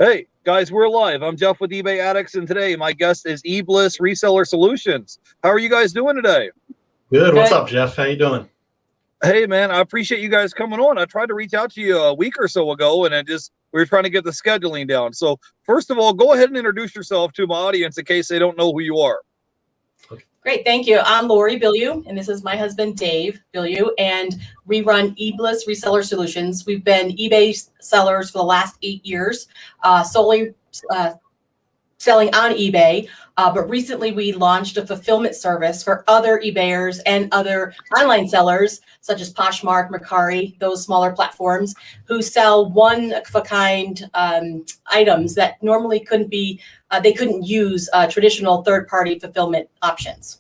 Hey, guys, we're live. I'm Jeff with eBay Addicts, and today my guest is eBLISS Reseller Solutions. How are you guys doing today? Good. What's up, Jeff? How you doing? Hey, man, I appreciate you guys coming on. I tried to reach out to you a week or so ago, and we were trying to get the scheduling down. So, first of all, go ahead and introduce yourself to my audience in case they don't know who you are. Great, thank you. I'm Lori Bilyeu, and this is my husband, Dave Bilyeu, and we run eBLISS Reseller Solutions. We've been eBay sellers for the last 8 years, solely selling on eBay, but recently we launched a fulfillment service for other eBayers and other online sellers, such as Poshmark, Mercari, those smaller platforms, who sell one-of-a-kind items that normally couldn't be, they couldn't use traditional third-party fulfillment options.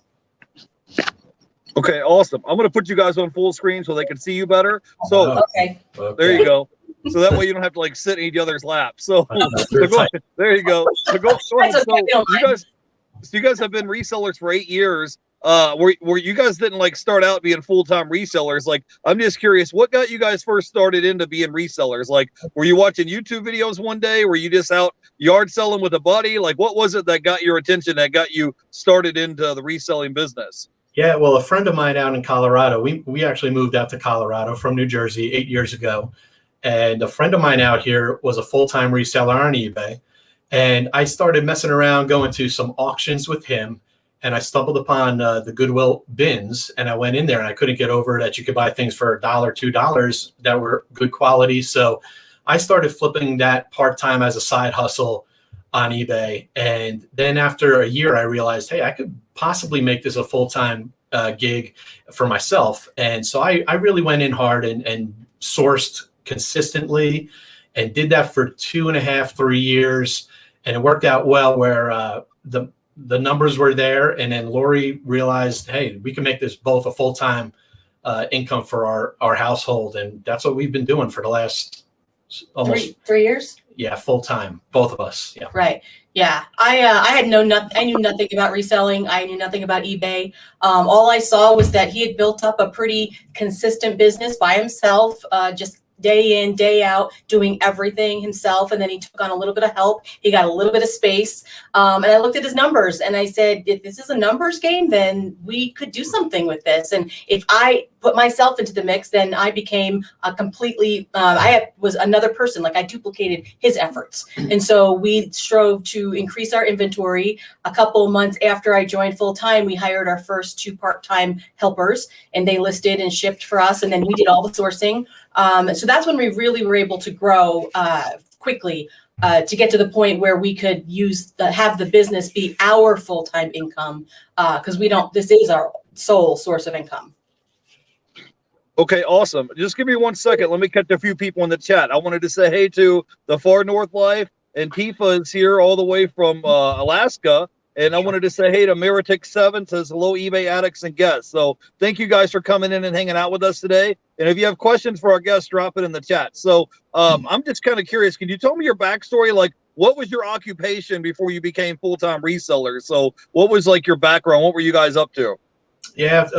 Okay, awesome. I'm going to put you guys on full screen so they can see you better. So, okay. There you go. So that way you don't have to like sit in each other's lap. So, there you go. So you guys have been resellers for 8 years. Where you guys didn't like start out being full-time resellers. Like, I'm just curious, what got you guys first started into being resellers? Like, were you watching YouTube videos one day? Were you just out yard selling with a buddy? Like, what was it that got your attention, that got you started into the reselling business? Yeah, well, a friend of mine out in Colorado, we actually moved out to Colorado from New Jersey 8 years ago. And a friend of mine out here was a full-time reseller on eBay. And I started messing around, going to some auctions with him. And I stumbled upon the Goodwill bins. And I went in there and I couldn't get over that you could buy things for $1, $2 that were good quality. So I started flipping that part-time as a side hustle on eBay. And then after a year, I realized, hey, I could possibly make this a full-time gig for myself. And so I really went in hard and sourced consistently and did that for 2.5, 3 years. And it worked out well where the numbers were there. And then Lori realized, hey, we can make this both a full-time income for our household. And that's what we've been doing for the last almost 3 years. Yeah, full-time, both of us. Yeah. Right. Yeah. I knew nothing about reselling. I knew nothing about eBay. All I saw was that he had built up a pretty consistent business by himself, just day in, day out, doing everything himself. And then he took on a little bit of help. He got a little bit of space. And I looked at his numbers and I said, if this is a numbers game, then we could do something with this. And if I put myself into the mix, then I became a completely, was another person. Like, I duplicated his efforts. And so we strove to increase our inventory. A couple of months after I joined full time, we hired our first 2 part-time helpers, and they listed and shipped for us. And then we did all the sourcing. So that's when we really were able to grow quickly to get to the point where we could have the business be our full-time income, because this is our sole source of income. Okay, awesome. Just give me 1 second. Let me catch a few people in the chat. I wanted to say hey to the Far North Life, and Tifa is here all the way from Alaska. And I wanted to say hey to Marrakech 7, says hello, eBay addicts and guests. So thank you guys for coming in and hanging out with us today. And if you have questions for our guests, drop it in the chat. So I'm just kind of curious. Can you tell me your backstory? Like, what was your occupation before you became full-time resellers? So what was like your background? What were you guys up to? Yeah,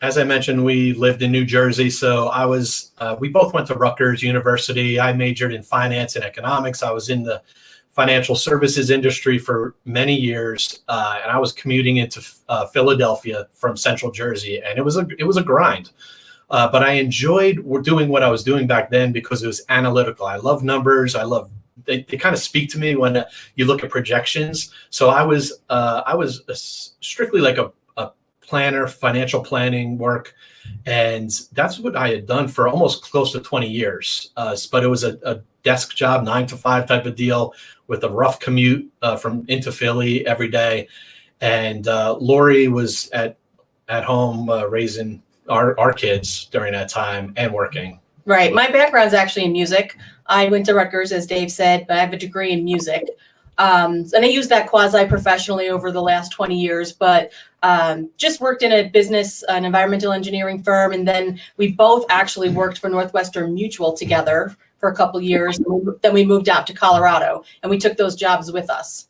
as I mentioned, we lived in New Jersey. So we both went to Rutgers University. I majored in finance and economics. I was in the financial services industry for many years. And I was commuting into Philadelphia from Central Jersey. And it was a grind. But I enjoyed doing what I was doing back then because it was analytical. I love numbers. They kind of speak to me when you look at projections. So I was strictly like a planner, financial planning work. And that's what I had done for almost close to 20 years. But it was a desk job, 9 to 5 type of deal with a rough commute into Philly every day. And Lori was at home raising our kids during that time and working. Right. My background is actually in music. I went to Rutgers, as Dave said, but I have a degree in music. And I used that quasi-professionally over the last 20 years, but just worked in a business, an environmental engineering firm. And then we both actually worked for Northwestern Mutual together for a couple of years. Then we moved out to Colorado and we took those jobs with us.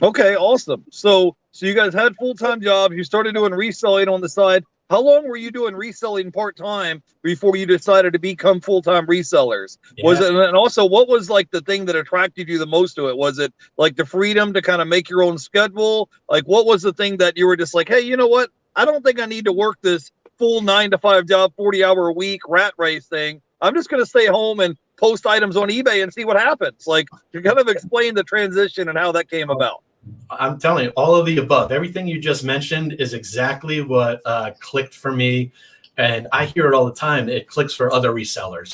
Okay, awesome. So you guys had full-time jobs. You started doing reselling on the side. how long were you doing reselling part-time before you decided to become full-time resellers? Was it, and also what was like the thing that attracted you the most to it? Was it like the freedom to kind of make your own schedule? Like what was the thing that you were just like, hey, you know what? I don't think I need to work this full 9-to-5 job, 40-hour a week rat race thing. I'm just going to stay home and post items on eBay and see what happens. Like you kind of explain the transition and how that came about. I'm telling you, all of the above. Everything you just mentioned is exactly what clicked for me, and I hear it all the time. It clicks for other resellers.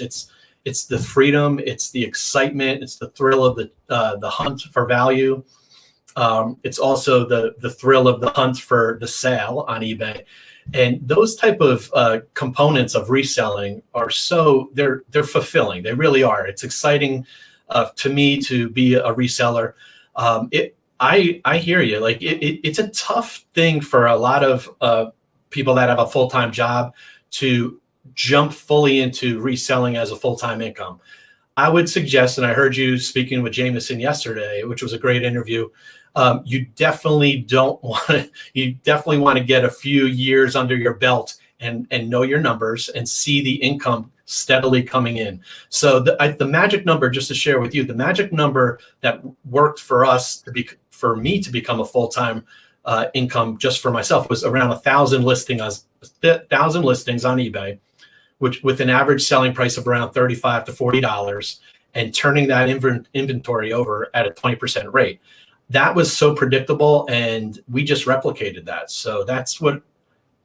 It's the freedom, it's the excitement, it's the thrill of the hunt for value. It's also the thrill of the hunt for the sale on eBay, and those type of components of reselling are they're fulfilling. They really are. It's exciting to me to be a reseller. I hear you. Like it's a tough thing for a lot of people that have a full-time job to jump fully into reselling as a full-time income. I would suggest, and I heard you speaking with Jameson yesterday, which was a great interview. You definitely want to get a few years under your belt and know your numbers and see the income steadily coming in. So the magic number, just to share with you, the magic number that worked for me to become a full-time income just for myself was around 1,000 listings on eBay, which with an average selling price of around $35 to $40, and turning that inventory over at a 20% rate. That was so predictable, and we just replicated that. So that's what,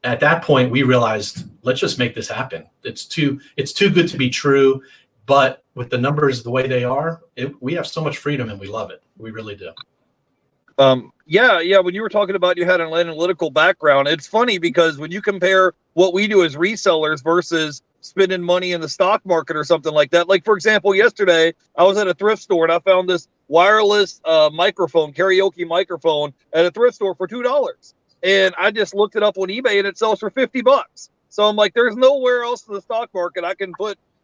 at that point, we realized, let's just make this happen. It's too good to be true, but with the numbers the way they are, we have so much freedom, and we love it. We really do. Yeah. When you were talking about you had an analytical background, it's funny because when you compare what we do as resellers versus spending money in the stock market or something like that. Like, for example, yesterday I was at a thrift store and I found this wireless microphone, karaoke microphone at a thrift store for $2. And I just looked it up on eBay and it sells for $50. So I'm like, there's nowhere else in the stock market I can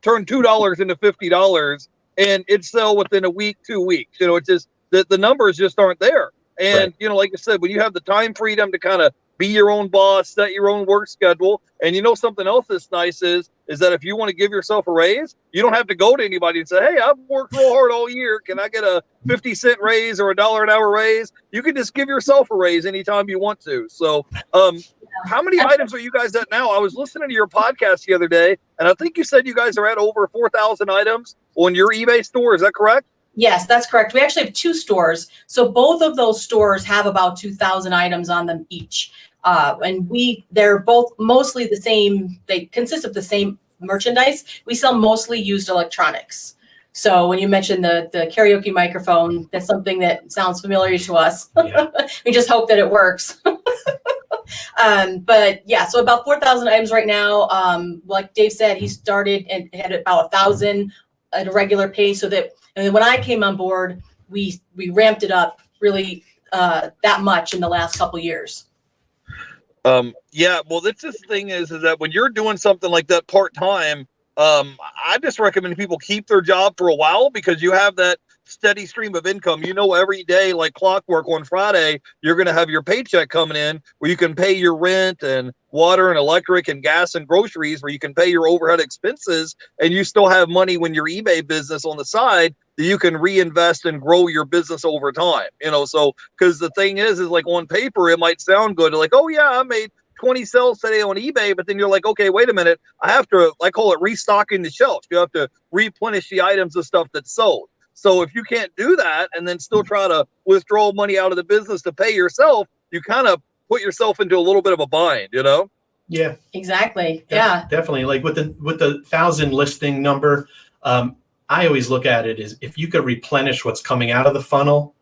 turn $2 into $50 and it sell within a week, 2 weeks. You know, it's just the numbers just aren't there. And, right. You know, like I said, when you have the time freedom to kind of be your own boss, set your own work schedule. And you know, something else that's nice is that if you want to give yourself a raise, you don't have to go to anybody and say, hey, I've worked real hard all year. Can I get a 50-cent raise or $1 an hour raise? You can just give yourself a raise anytime you want to. So how many items are you guys at now? I was listening to your podcast the other day, and I think you said you guys are at over 4,000 items on your eBay store. Is that correct? Yes, that's correct. We actually have 2 stores. So both of those stores have about 2,000 items on them each. And they're both mostly the same. They consist of the same merchandise. We sell mostly used electronics. So when you mentioned the karaoke microphone, that's something that sounds familiar to us. Yeah. We just hope that it works. But yeah, so about 4,000 items right now. Like Dave said, he started and had about 1,000 at a regular pace. So that, and when I came on board, we ramped it up really that much in the last couple of years. Yeah, well, that's just the thing is that when you're doing something like that part-time, I just recommend people keep their job for a while because you have that steady stream of income. You know, every day, like clockwork, on Friday, you're going to have your paycheck coming in where you can pay your rent and water and electric and gas and groceries, where you can pay your overhead expenses, and you still have money when your eBay business on the side that you can reinvest and grow your business over time. You know, so because the thing is like on paper, it might sound good. Like, oh yeah, I made 20 sales today on eBay, but then you're like, okay, wait a minute. I call it restocking the shelf. You have to replenish the items of stuff that's sold. So if you can't do that and then still try to withdraw money out of the business to pay yourself, you kind of put yourself into a little bit of a bind, you know? Yeah, exactly. Yeah, definitely. Like with the 1,000 listing number, I always look at it as if you could replenish what's coming out of the funnel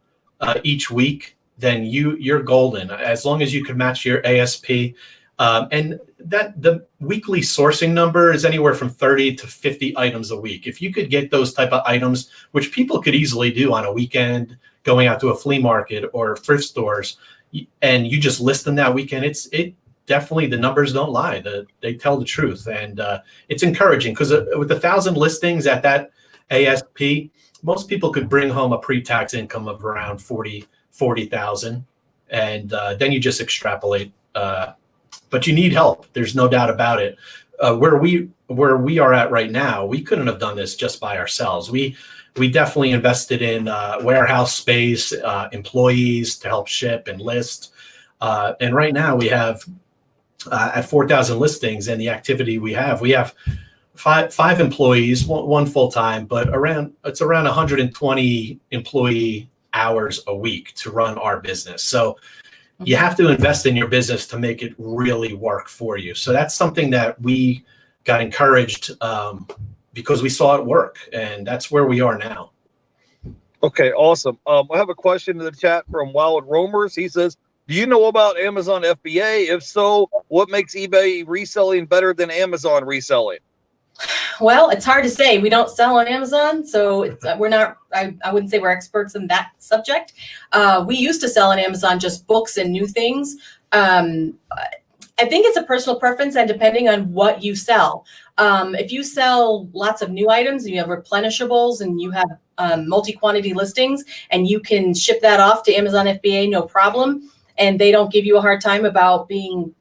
each week, then you're golden. As long as you can match your ASP, and that the weekly sourcing number is anywhere from 30 to 50 items a week. If you could get those type of items, which people could easily do on a weekend, going out to a flea market or thrift stores, and you just list them that weekend, it definitely, the numbers don't lie. They tell the truth, and it's encouraging because with 1,000 listings at that ASP, most people could bring home a pre-tax income of around 40,000, and then you just extrapolate but you need help. There's no doubt about it. Where we are at right now, we couldn't have done this just by ourselves. We definitely invested in warehouse space, employees to help ship and list. And right now we have at 4,000 listings and the activity we have five employees, one full-time, but it's around 120 employee hours a week to run our business. So you have to invest in your business to make it really work for you. So that's something that we got encouraged because we saw it work, and that's where we are now. Okay, awesome. I have a question in the chat from Wild Roamers. He says, do you know about Amazon FBA? If so, what makes eBay reselling better than Amazon reselling? Well, it's hard to say. We don't sell on Amazon, so we're not, I wouldn't say we're experts in that subject. We used to sell on Amazon just books and new things. I think it's a personal preference and depending on what you sell. If you sell lots of new items and you have replenishables and you have multi-quantity listings and you can ship that off to Amazon FBA, no problem. And they don't give you a hard time about being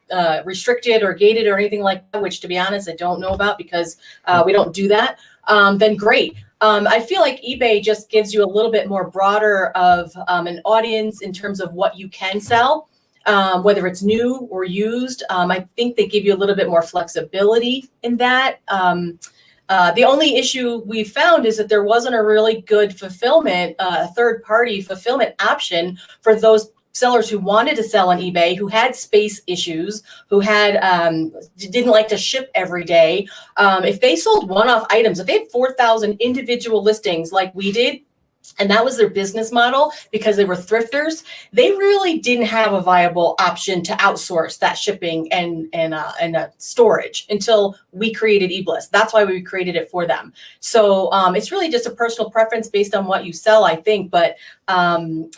restricted or gated or anything like that, which to be honest, I don't know about because we don't do that, then great. I feel like eBay just gives you a little bit more broader of an audience in terms of what you can sell, whether it's new or used. I think they give you a little bit more flexibility in that. The only issue we found is that there wasn't a really good fulfillment, third-party fulfillment option for those sellers who wanted to sell on eBay, who had space issues, who had didn't like to ship every day. If they sold one-off items, if they had 4,000 individual listings like we did, and that was their business model because they were thrifters, they really didn't have a viable option to outsource that shipping and storage until we created eBLISS. That's why we created it for them. So it's really just a personal preference based on what you sell, I think. But from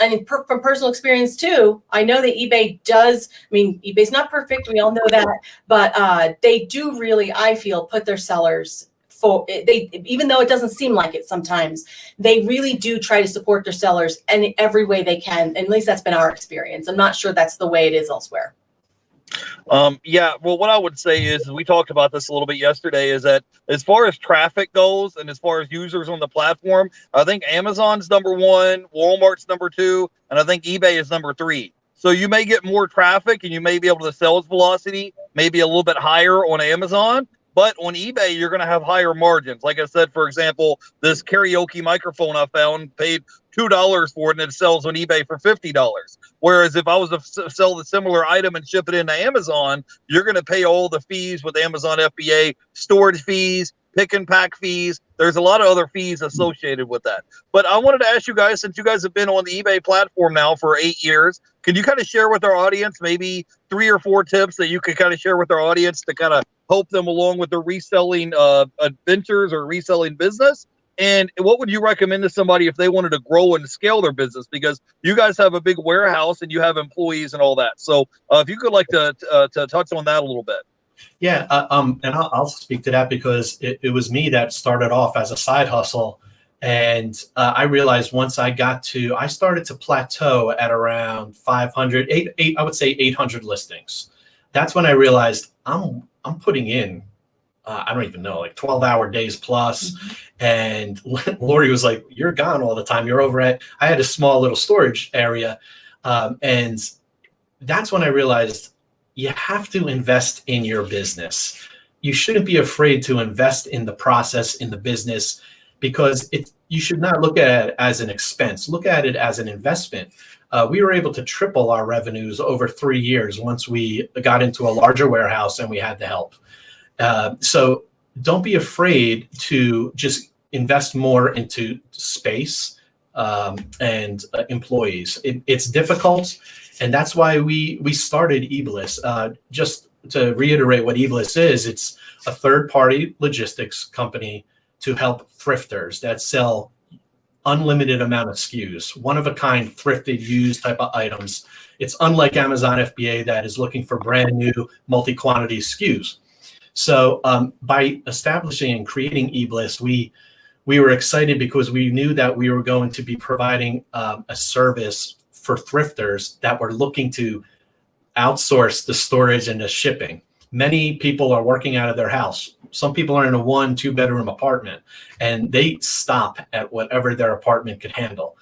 personal experience too, I know that eBay does, I mean, eBay's not perfect, we all know that, but they do really, I feel, put their sellers even though it doesn't seem like it sometimes, they really do try to support their sellers in every way they can. And at least that's been our experience. I'm not sure that's the way it is elsewhere. Yeah, well, what I would say is, we talked about this a little bit yesterday, is that as far as traffic goes and as far as users on the platform, I think Amazon's #1, Walmart's #2, and I think eBay is #3. So you may get more traffic and you may be able to sales velocity maybe a little bit higher on Amazon. But on eBay, you're going to have higher margins. Like I said, for example, this karaoke microphone I found, paid $2 for it, and it sells on eBay for $50. Whereas if I was to sell the similar item and ship it into Amazon, you're going to pay all the fees with Amazon FBA, storage fees, pick and pack fees. There's a lot of other fees associated with that. But I wanted to ask you guys, since you guys have been on the eBay platform now for 8 years, can you kind of share with our audience maybe 3 or 4 tips that you could kind of share with our audience to kind of help them along with their reselling adventures or reselling business? And what would you recommend to somebody if they wanted to grow and scale their business? Because you guys have a big warehouse and you have employees and all that. So if you could like to touch on that a little bit. Yeah, and I'll speak to that because it was me that started off as a side hustle. And I realized once I started to plateau at around 500, I would say 800 listings. That's when I realized I'm putting in, I don't even know, like 12-hour days plus. Mm-hmm. And Lori was like, you're gone all the time. You're over I had a small little storage area. And that's when I realized you have to invest in your business. You shouldn't be afraid to invest in the process, in the business, because you should not look at it as an expense. Look at it as an investment. We were able to triple our revenues over 3 years once we got into a larger warehouse and we had the help. So don't be afraid to just invest more into space and employees. It's difficult, and that's why we started eBLISS. Just to reiterate what eBLISS is, it's a third-party logistics company to help thrifters that sell unlimited amount of SKUs, one-of-a-kind thrifted used type of items. It's unlike Amazon FBA that is looking for brand new multi-quantity SKUs. So by establishing and creating eBLISS, we were excited because we knew that we were going to be providing a service for thrifters that were looking to outsource the storage and the shipping. Many people are working out of their house. Some people are in a 1-2 bedroom apartment, and they stop at whatever their apartment could handle.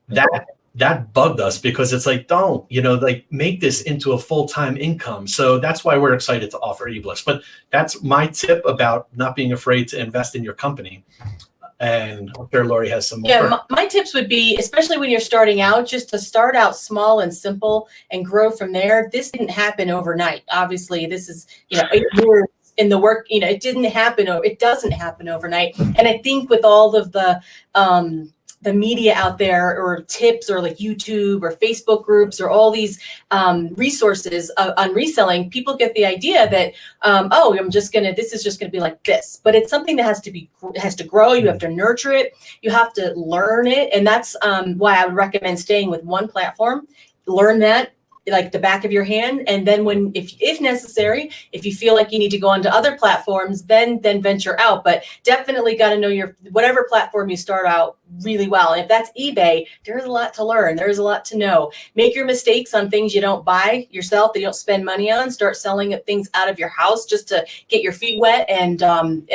That bugged us, because it's like, don't, like, make this into a full-time income. So that's why we're excited to offer eBLISS. But that's my tip about not being afraid to invest in your company. And I'm sure Lori has some more. Yeah, my tips would be, especially when you're starting out, just to start out small and simple and grow from there. This didn't happen overnight. Obviously, this is, 8 years in the work, it didn't happen. It doesn't happen overnight. And I think with all of the media out there, or tips, or like YouTube or Facebook groups, or all these resources on reselling, people get the idea that, this is just gonna be like this. But it's something that has to grow. You have to nurture it. You have to learn it. And that's why I would recommend staying with one platform. Learn that like the back of your hand, and then if necessary, if you feel like you need to go onto other platforms, then venture out. But definitely got to know whatever platform you start out really well. And if that's eBay, there's a lot to learn. There's a lot to know. Make your mistakes on things you don't buy yourself, that you don't spend money on. Start selling things out of your house just to get your feet wet and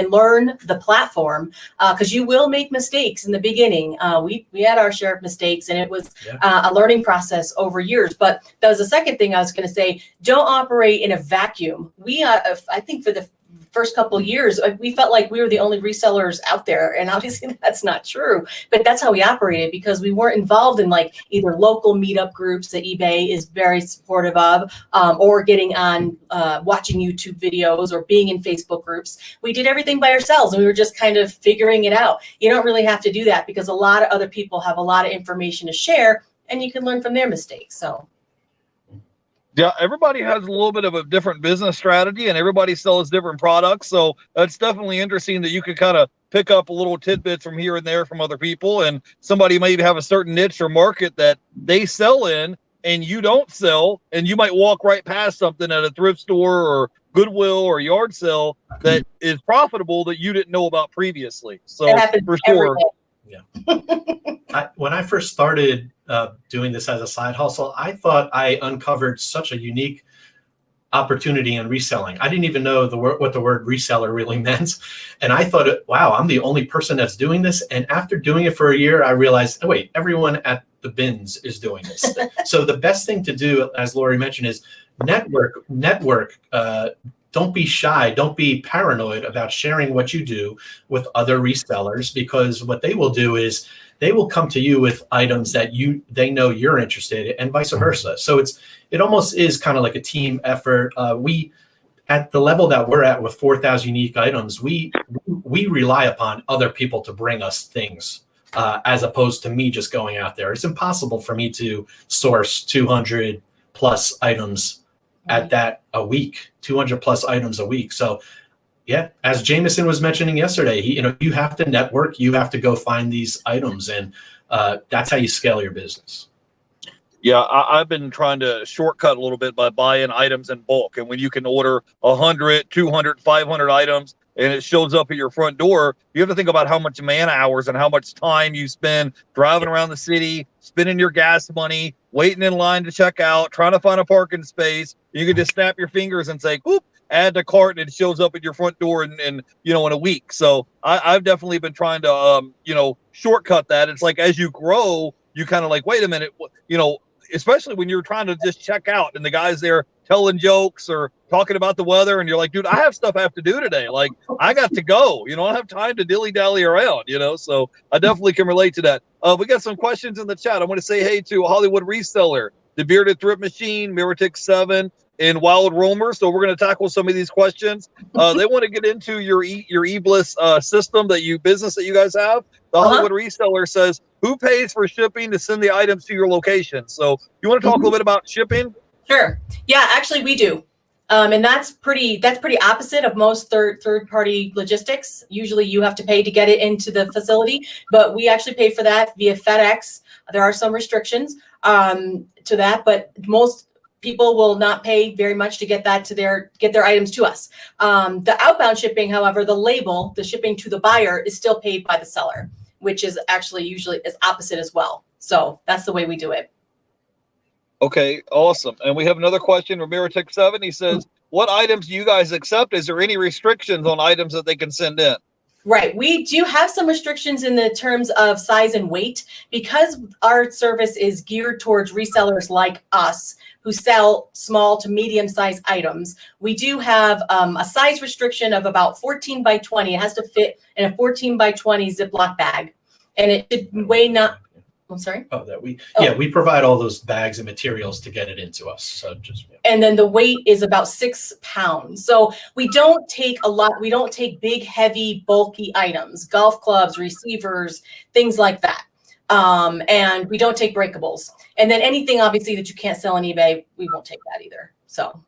learn the platform, because you will make mistakes in the beginning. We had our share of mistakes, and it was a learning process over years. But that was the second thing I was going to say. Don't operate in a vacuum. I think for the first couple of years, we felt like we were the only resellers out there. And obviously that's not true, but that's how we operated, because we weren't involved in like either local meetup groups that eBay is very supportive of, or getting on, watching YouTube videos, or being in Facebook groups. We did everything by ourselves, and we were just kind of figuring it out. You don't really have to do that, because a lot of other people have a lot of information to share, and you can learn from their mistakes. So. Yeah, everybody has a little bit of a different business strategy, and everybody sells different products. So it's definitely interesting that you could kind of pick up a little tidbits from here and there from other people. And somebody might have a certain niche or market that they sell in and you don't sell, and you might walk right past something at a thrift store or Goodwill or yard sale that is profitable that you didn't know about previously. So for sure. Yeah. When I first started doing this as a side hustle, I thought I uncovered such a unique opportunity in reselling. I didn't even know what the word reseller really meant. And I thought, wow, I'm the only person that's doing this. And after doing it for a year, I realized, oh, wait, everyone at the bins is doing this. So the best thing to do, as Lori mentioned, is network. Don't be shy. Don't be paranoid about sharing what you do with other resellers, because what they will do is they will come to you with items that they know you're interested in, and vice versa. So it almost is kind of like a team effort. We, at the level that we're at with 4,000 unique items, we rely upon other people to bring us things, as opposed to me just going out there. It's impossible for me to source 200 plus items at that a week, 200 plus items a week. So yeah, as Jameson was mentioning yesterday, you have to network, you have to go find these items, and that's how you scale your business. Yeah, I've been trying to shortcut a little bit by buying items in bulk. And when you can order 100, 200, 500 items, and it shows up at your front door, you have to think about how much man hours and how much time you spend driving around the city, spending your gas money, waiting in line to check out, trying to find a parking space. You can just snap your fingers and say, whoop, add to cart, and it shows up at your front door in a week. So I've definitely been trying to, shortcut that. It's like, as you grow, you kind of like, wait a minute, especially when you're trying to just check out and the guy's there telling jokes or talking about the weather, and you're like, dude, I have stuff I have to do today. Like, I got to go, I don't have time to dilly-dally around, so I definitely can relate to that. We got some questions in the chat. I want to say hey to Hollywood Reseller, The Bearded Thrift Machine, Miratic 7, and Wild Roamer. So we're going to tackle some of these questions. They want to get into your eBLISS system, business that you guys have. The Hollywood Reseller says, who pays for shipping to send the items to your location? So you want to talk a little bit about shipping? Sure. Yeah, actually we do. And that's pretty opposite of most third-party logistics. Usually you have to pay to get it into the facility, but we actually pay for that via FedEx. There are some restrictions to that, but most people will not pay very much to get their items to us. The outbound shipping, however, the shipping to the buyer is still paid by the seller, which is actually usually is opposite as well. So that's the way we do it. Okay, awesome. And we have another question from Miratech7. He says, what items do you guys accept? Is there any restrictions on items that they can send in? Right. We do have some restrictions in the terms of size and weight because our service is geared towards resellers like us who sell small to medium sized items. We do have a size restriction of about 14 by 20. It has to fit in a 14 by 20 Ziploc bag. And it should weigh not, I'm sorry? We provide all those bags and materials to get it into us. So just and then the weight is about 6 pounds. So we don't take a lot. We don't take big, heavy, bulky items, golf clubs, receivers, things like that. And we don't take breakables. And then anything obviously that you can't sell on eBay, we won't take that either. So.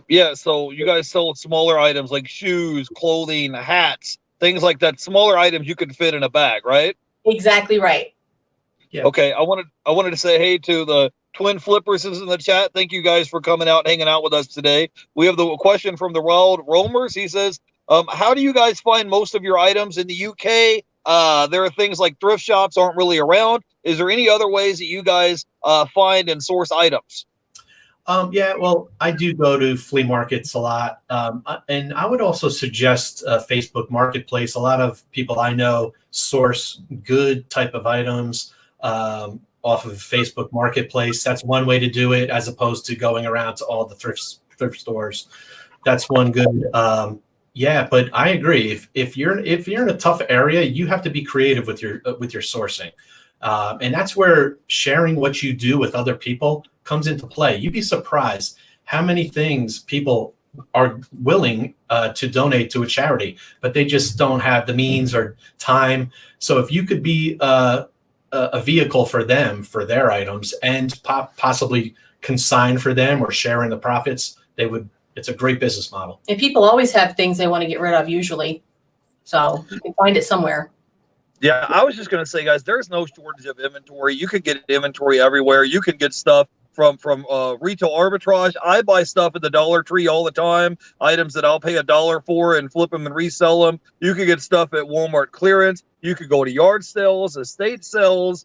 Yeah. So you guys sell smaller items like shoes, clothing, hats, things like that. Smaller items you can fit in a bag, right? Exactly right. Yeah. Okay. I wanted to say hey to the Twin Flippers is in the chat. Thank you guys for coming out and hanging out with us today. We have the question from the Wild Roamers. He says, how do you guys find most of your items in the UK? There are things like thrift shops aren't really around. Is there any other ways that you guys find and source items? Well, I do go to flea markets a lot. And I would also suggest Facebook Marketplace. A lot of people I know source good type of items off of Facebook Marketplace. That's one way to do it, as opposed to going around to all the thrift stores. That's one good. But I agree. If you're in a tough area, you have to be creative with your sourcing, and that's where sharing what you do with other people comes into play. You'd be surprised how many things people are willing to donate to a charity, but they just don't have the means or time. So if you could be a vehicle for them, for their items, and possibly consign for them or share in the profits, it's a great business model. And people always have things they want to get rid of usually. So you can find it somewhere. Yeah, I was just going to say, guys, there's no shortage of inventory. You can get inventory everywhere. You can get stuff from retail arbitrage. I buy stuff at the Dollar Tree all the time, items that I'll pay $1 for and flip them and resell them. You can get stuff at Walmart clearance. You could go to yard sales, estate sales,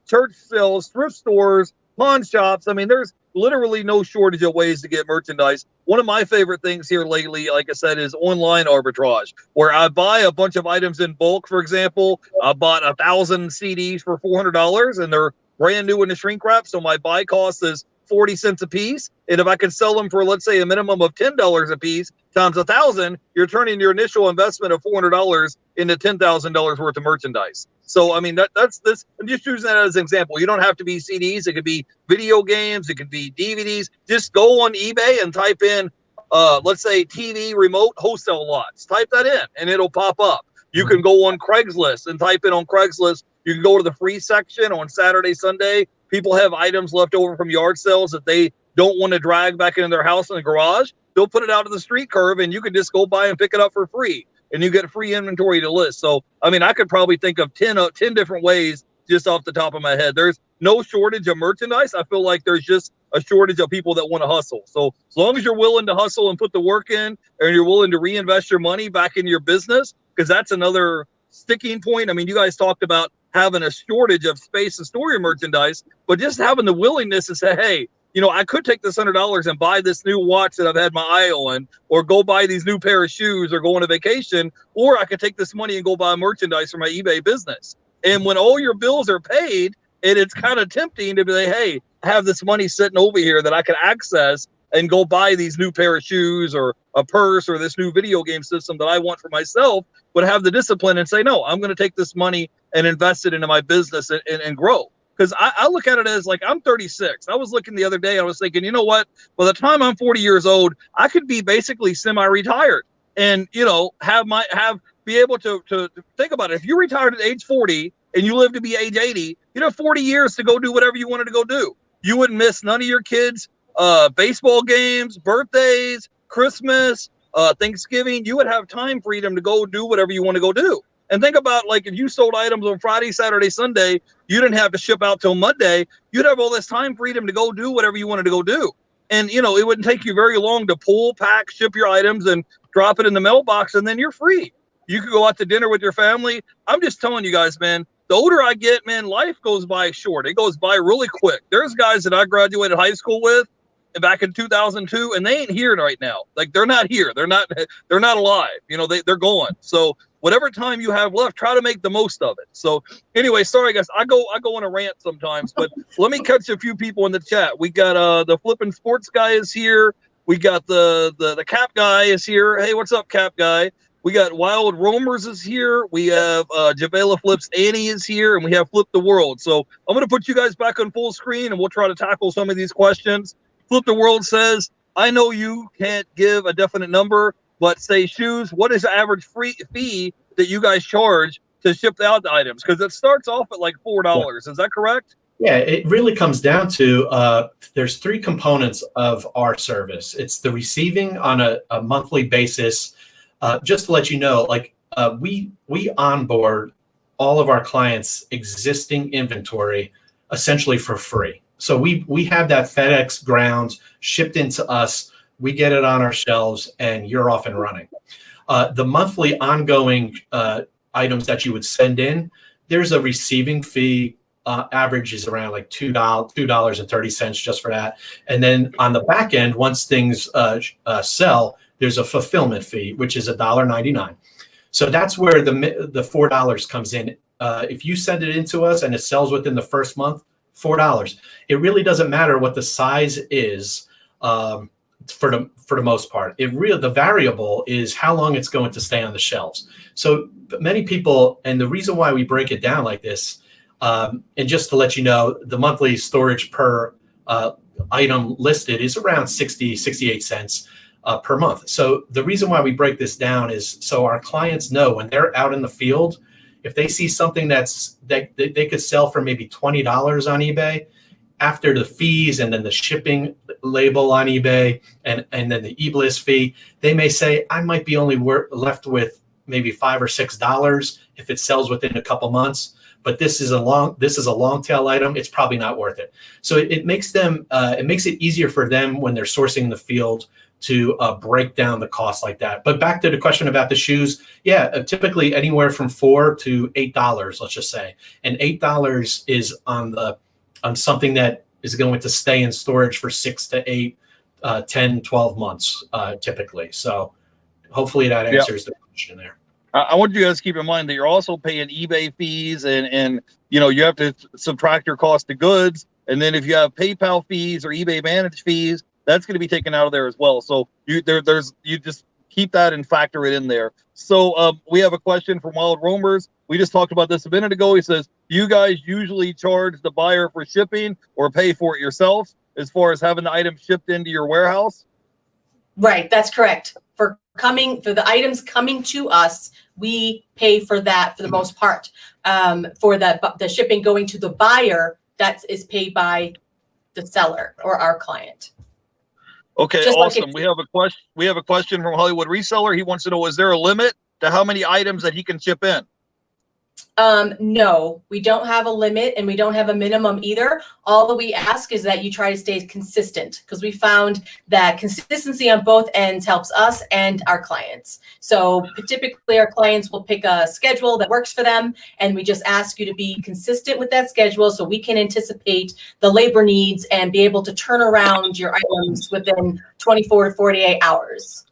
church sales, thrift stores, pawn shops. I mean, there's literally no shortage of ways to get merchandise. One of my favorite things here lately, like I said, is online arbitrage, where I buy a bunch of items in bulk. For example, I bought 1,000 CDs for $400, and they're brand new in the shrink wrap. So my buy cost is 40 cents a piece. And if I can sell them for, let's say, a minimum of $10 a piece times 1,000, you're turning your initial investment of $400 into $10,000 worth of merchandise. So, I mean, that's this. I'm just using that as an example. You don't have to be CDs. It could be video games. It could be DVDs. Just go on eBay and type in, let's say, TV remote wholesale lots. Type that in, and it'll pop up. You can go on Craigslist and type in on Craigslist. You can go to the free section on Saturday, Sunday. People have items left over from yard sales that they don't want to drag back into their house in the garage. They'll put it out to the street curb, and you can just go by and pick it up for free. And you get free inventory to list. So, I mean, I could probably think of 10 different ways just off the top of my head. There's no shortage of merchandise. I feel like there's just a shortage of people that want to hustle. So as long as you're willing to hustle and put the work in, and you're willing to reinvest your money back in your business, because that's another sticking point. I mean, you guys talked about having a shortage of space to store your merchandise, but just having the willingness to say, hey, you know, I could take this $100 and buy this new watch that I've had my eye on, or go buy these new pair of shoes, or go on a vacation, or I could take this money and go buy merchandise for my eBay business. And when all your bills are paid, it's kind of tempting to be like, hey, I have this money sitting over here that I can access and go buy these new pair of shoes, or a purse, or this new video game system that I want for myself, but have the discipline and say, no, I'm going to take this money and invest it into my business and grow. Because I look at it as like, I'm 36. I was looking the other day, I was thinking, you know what? By the time I'm 40 years old, I could be basically semi-retired, and, you know, be able to think about it. If you retired at age 40 and you live to be age 80, you have 40 years to go do whatever you wanted to go do. You wouldn't miss none of your kids' baseball games, birthdays, Christmas, Thanksgiving. You would have time freedom to go do whatever you want to go do. And think about, like, if you sold items on Friday, Saturday, Sunday, you didn't have to ship out till Monday. You'd have all this time freedom to go do whatever you wanted to go do. And, you know, it wouldn't take you very long to pull, pack, ship your items and drop it in the mailbox, and then you're free. You could go out to dinner with your family. I'm just telling you guys, man, the older I get, man, life goes by short. It goes by really quick. There's guys that I graduated high school with back in 2002, and they ain't here right now. Like, they're not here. They're not alive. You know, they're gone. So whatever time you have left, try to make the most of it. So anyway, sorry guys, I go on a rant sometimes, but let me catch a few people in the chat. We got the flipping sports guy is here. We got the Cap guy is here. Hey, what's up, Cap guy? We got Wild Roamers is here. We have Javela Flips Annie is here, and we have Flip the World. So I'm gonna put you guys back on full screen, and we'll try to tackle some of these questions. Flip the World says, I know you can't give a definite number, but say shoes, what is the average fee that you guys charge to ship out the items? Because it starts off at like $4. Yeah. Is that correct? Yeah, it really comes down to there's three components of our service. It's the receiving on a monthly basis. Just to let you know, like we onboard all of our clients' existing inventory essentially for free. So we have that FedEx ground shipped into us. We get it on our shelves, and you're off and running. The monthly ongoing items that you would send in, there's a receiving fee. Average is around like $2.30 just for that. And then on the back end, once things sell, there's a fulfillment fee, which is $1.99. So that's where the $4 comes in. If you send it into us and it sells within the first month, $4. It really doesn't matter what the size is for the most part. The variable is how long it's going to stay on the shelves. So many people, and the reason why we break it down like this, and just to let you know, the monthly storage per item listed is around 68 cents per month. So the reason why we break this down is so our clients know when they're out in the field, if they see something that they could sell for maybe $20 on eBay, after the fees and then the shipping label on eBay and then the eBLISS fee, they may say, I might be only left with maybe $5 or $6 if it sells within a couple months. But this is a long tail item. It's probably not worth it. So it makes it easier for them when they're sourcing in the field to break down the cost like that. But back to the question about the shoes, yeah, typically anywhere from $4 to $8, let's just say, and $8 is on something that is going to stay in storage for 6 to 8, 10, 12 months typically. So hopefully that answers the question there. I want you guys to keep in mind that you're also paying eBay fees and you know, you have to subtract your cost of goods. And then if you have PayPal fees or eBay managed fees, that's going to be taken out of there as well. So you just keep that and factor it in there. So we have a question from Wild Roamers. We just talked about this a minute ago. He says, do you guys usually charge the buyer for shipping or pay for it yourself as far as having the item shipped into your warehouse? Right, that's correct. For the items coming to us, we pay for that for the most part. For the shipping going to the buyer, that is paid by the seller or our client. Okay, just awesome. We have a question from Hollywood Reseller. He wants to know, is there a limit to how many items that he can ship in? No, we don't have a limit and we don't have a minimum either. All that we ask is that you try to stay consistent, because we found that consistency on both ends helps us and our clients. So typically our clients will pick a schedule that works for them, and we just ask you to be consistent with that schedule so we can anticipate the labor needs and be able to turn around your items within 24 to 48 hours.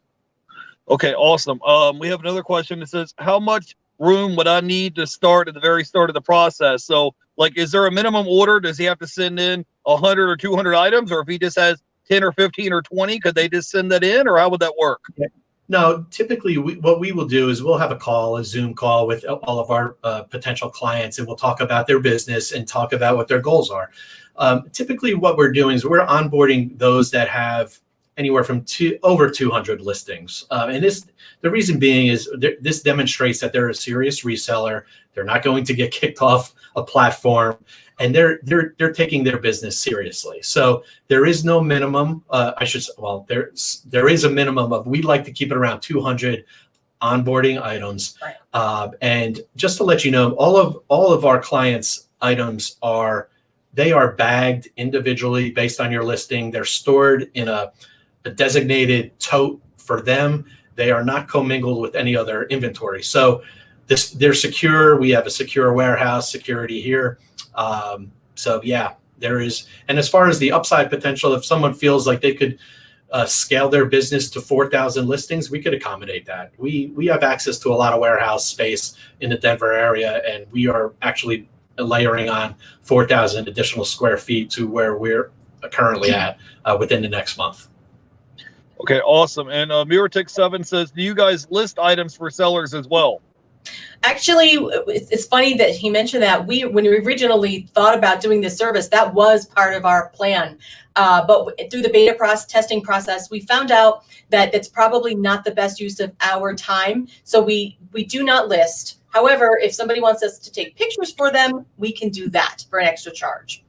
Okay, awesome. We have another question that says, how much room would I need to start at the very start of the process? So, like, is there a minimum order? Does he have to send in 100 or 200 items? Or if he just has 10 or 15 or 20, could they just send that in? Or how would that work? No, typically what we will do is we'll have a Zoom call with all of our potential clients, and we'll talk about their business and talk about what their goals are. Typically what we're doing is we're onboarding those that have anywhere from over 200 listings. And the reason being is this demonstrates that they're a serious reseller. They're not going to get kicked off a platform, and they're taking their business seriously. So there is no minimum. There is a minimum of, we'd like to keep it around 200 onboarding items. Right. And just to let you know, all of our clients' items are bagged individually based on your listing. They're stored in a designated tote for them. They are not commingled with any other inventory. So they're secure. We have a secure warehouse security here. So yeah, there is. And as far as the upside potential, if someone feels like they could scale their business to 4,000 listings, we could accommodate that. We have access to a lot of warehouse space in the Denver area, and we are actually layering on 4,000 additional square feet to where we're currently at within the next month. Okay, awesome. And Muratix7 says, do you guys list items for sellers as well? Actually, it's funny that he mentioned that. When we originally thought about doing this service, that was part of our plan. But through the beta testing process, we found out that that's probably not the best use of our time. So we do not list. However, if somebody wants us to take pictures for them, we can do that for an extra charge.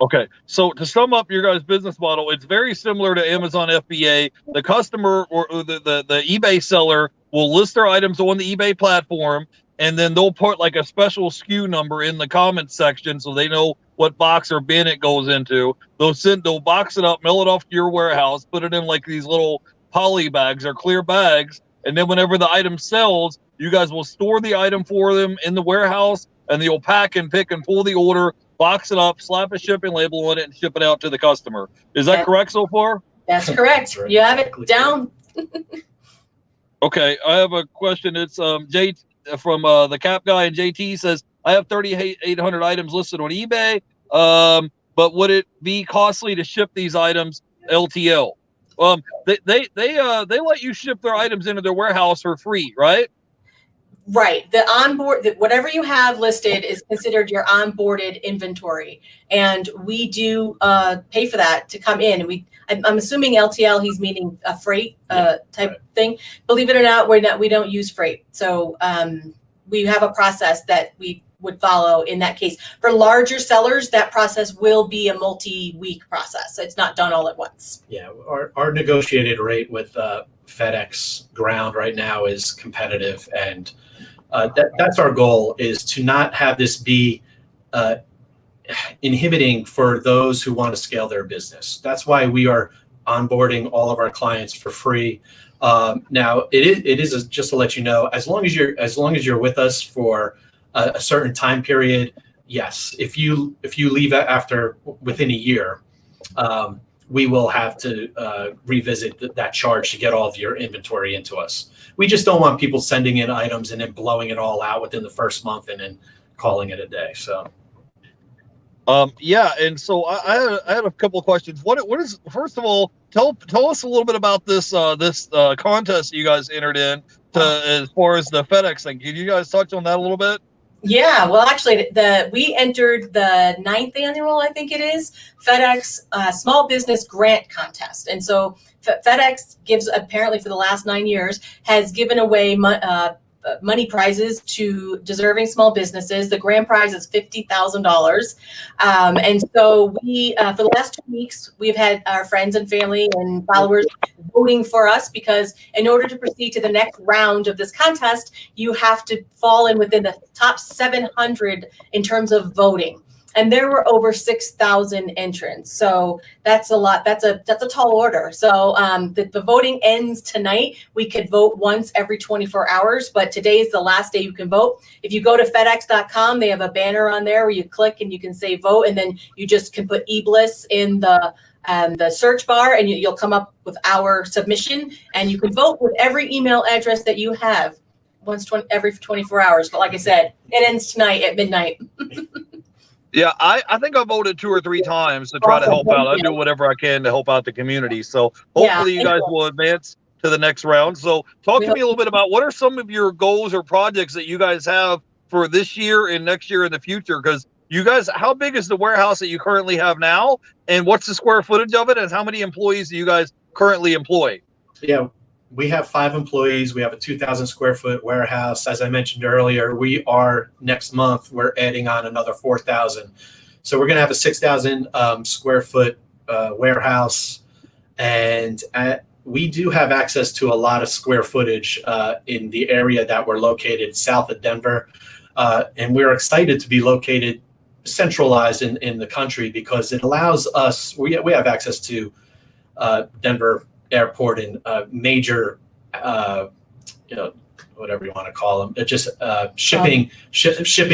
Okay, so to sum up your guys' business model, it's very similar to Amazon FBA. The customer or the eBay seller will list their items on the eBay platform, and then they'll put like a special SKU number in the comments section so they know what box or bin it goes into. They'll box it up, mail it off to your warehouse, put it in like these little poly bags or clear bags, and then whenever the item sells, you guys will store the item for them in the warehouse, and they'll pack and pick and pull the order, box it up, slap a shipping label on it, and ship it out to the customer. Is that correct so far? That's correct. You have it down. Okay, I have a question. It's Jay from the Cap Guy, and JT says, I have 3,800 items listed on eBay, but would it be costly to ship these items LTL? They let you ship their items into their warehouse for free, right? Right. The onboard, whatever you have listed is considered your onboarded inventory, and we do pay for that to come in. I'm assuming LTL. He's meaning a freight type thing. Believe it or not, we don't use freight. So we have a process that we would follow in that case. For larger sellers, that process will be a multi-week process. So it's not done all at once. Yeah, our negotiated rate with FedEx Ground right now is competitive, and that's our goal, is to not have this be inhibiting for those who want to scale their business. That's why we are onboarding all of our clients for free. Now, it is just to let you know, as long as you're with us for a certain time period, yes. If you leave within a year, we will have to revisit that charge to get all of your inventory into us. We just don't want people sending in items and then blowing it all out within the first month and then calling it a day. So, yeah, and so I had a couple of questions. What is, first of all, tell us a little bit about this contest you guys entered in as far as the FedEx thing. Can you guys touch on that a little bit? Yeah, well, actually, we entered the 9th annual, I think it is, FedEx Small Business Grant Contest. And so FedEx gives, apparently for the last 9 years, has given away money prizes to deserving small businesses. The grand prize is $50,000. And so we, for the last 2 weeks, we've had our friends and family and followers voting for us, because in order to proceed to the next round of this contest, you have to fall in within the top 700 in terms of voting. And there were over 6,000 entrants. So that's a lot. That's a tall order. So the voting ends tonight. We could vote once every 24 hours, but today is the last day you can vote. If you go to FedEx.com, they have a banner on there where you click and you can say vote, and then you just can put eBLISS in the search bar, and you'll come up with our submission, and you can vote with every email address that you have every 24 hours. But like I said, it ends tonight at midnight. Yeah, I think I voted 2 or 3 times to try to help out. I do whatever I can to help out the community. So hopefully you guys will advance to the next round. So talk to me a little bit about what are some of your goals or projects that you guys have for this year and next year in the future? Because you guys, how big is the warehouse that you currently have now? And what's the square footage of it? And how many employees do you guys currently employ? Yeah, we have 5 employees. We have a 2,000 square foot warehouse. As I mentioned earlier, next month, we're adding on another 4,000. So we're going to have a 6,000 square foot warehouse. And we do have access to a lot of square footage in the area that we're located south of Denver. And we're excited to be located centralized in the country, because it allows us, we have access to Denver Airport and major whatever you want to call them, just shipping